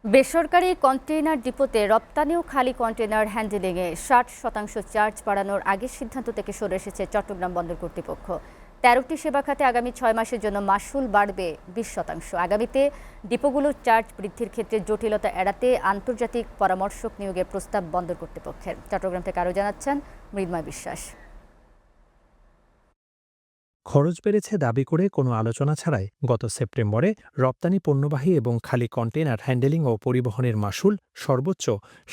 বেসরকারি কন্টেইনার ডিপোতে রপ্তানি ও খালি কন্টেইনার হ্যান্ডেলিংয়ে ৬০% চার্জ বাড়ানোর আগের সিদ্ধান্ত থেকে সরে এসেছে চট্টগ্রাম বন্দর কর্তৃপক্ষ। ১৩টি সেবা খাতে আগামী ৬ মাসের জন্য মাশুল বাড়বে ২০%। আগামীতে ডিপোগুলোর চার্জ বৃদ্ধির ক্ষেত্রে জটিলতা এড়াতে আন্তর্জাতিক পরামর্শক নিয়োগের প্রস্তাব বন্দর কর্তৃপক্ষের। চট্টগ্রাম থেকে আরও জানাচ্ছেন মৃন্ময় বিশ্বাস। খরচ বেড়েছে দাবি করে কোনো আলোচনা ছাড়াই গত সেপ্টেম্বরে রপ্তানি পণ্যবাহী এবং খালি কন্টেইনার হ্যান্ডেলিং ও পরিবহনের মাশুল সর্বোচ্চ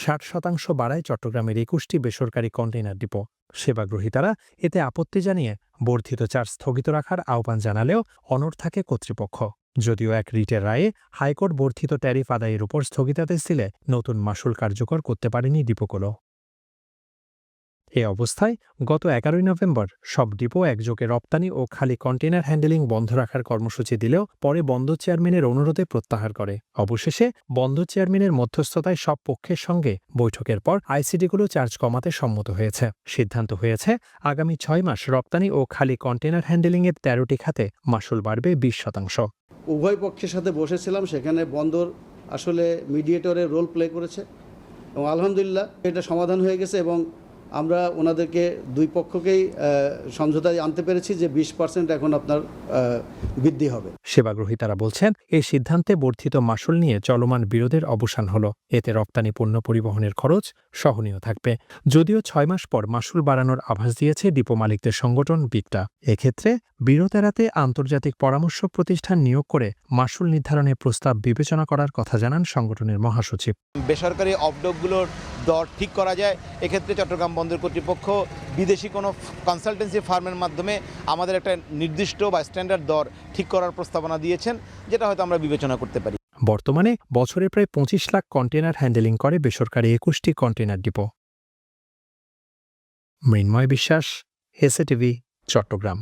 ৬০% বাড়ায় চট্টগ্রামের ২১টি বেসরকারি কন্টেইনার ডিপো। সেবাগ্রহীতারা এতে আপত্তি জানিয়ে বর্ধিত চার্জ স্থগিত রাখার আহ্বান জানালেও অনড় থাকে কর্তৃপক্ষ। যদিও এক রিটের রায়ে হাইকোর্ট বর্ধিত ট্যারিফ আদায়ের উপর স্থগিতাদেশ দিলে নতুন মাশুল কার্যকর করতে পারেনি ডিপোগুলো। এ অবস্থায় গত ১১ নভেম্বর সব ডিপো একযোগে রপ্তানি ও খালি কন্টেইনার হ্যান্ডেলিং বন্ধ রাখার কর্মসূচি দিলেও পরে বন্দর চেয়ারম্যানের অনুরোধে প্রত্যাহার করে। অবশেষে বন্দর চেয়ারম্যানের মধ্যস্থতায় সব পক্ষের সঙ্গে বৈঠকের পর আইসিডিগুলো চার্জ কমাতে সম্মত হয়েছে। সিদ্ধান্ত হয়েছে আগামী ৬ মাস রপ্তানি ও খালি কন্টেইনার হ্যান্ডেলিংয়ের ১৩টি খাতে মাশুল বাড়বে ২০%। উভয় পক্ষের সাথে বসেছিলাম, সেখানে বন্দর আসলে মিডিয়েটরের রোল প্লে করেছে এবং আলহামদুলিল্লাহ এটা সমাধান হয়ে গেছে এবং আমরা ওনাদেরকে দুই পক্ষকেই সমঝোতায় আনতে পেরেছি যে ২০% এখন আপনার বৃদ্ধি হবে। সেবাগ্রহীতারা বলছেন এই সিদ্ধান্তে বর্ধিত মাশুল নিয়ে চলমান বিরোধের অবসান হলো। এতে রপ্তানি পণ্য পরিবহনের খরচ সহনীয় থাকবে। যদিও ৬ মাস পর মাশুল বাড়ানোর আভাস দিয়েছে ডিপো মালিকদের সংগঠন বিকটা। এক্ষেত্রে বিরোধ এড়াতে আন্তর্জাতিক পরামর্শক প্রতিষ্ঠান নিয়োগ করে মাশুল নির্ধারণের প্রস্তাব বিবেচনা করার কথা জানান সংগঠনের মহাসচিব। বেসরকারি অবডকগুলোর দর ঠিক করা যায়। এক্ষেত্রে চট্টগ্রাম বন্দর কর্তৃপক্ষ বিদেশি কোনো কনসালটেন্সি ফার্মের মাধ্যমে আমাদের একটা নির্দিষ্ট বা স্ট্যান্ডার্ড দর ঠিক করার প্রস্তাবনা দিয়েছেন, যেটা হয়তো আমরা বিবেচনা করতে পারি। বর্তমানে বছরে প্রায় ২৫ লাখ কন্টেইনার হ্যান্ডেলিং করে বেসরকারি ২১টি কন্টেইনার ডিপো। মৃন্ময় বিশ্বাস, এসএটিভি, চট্টগ্রাম।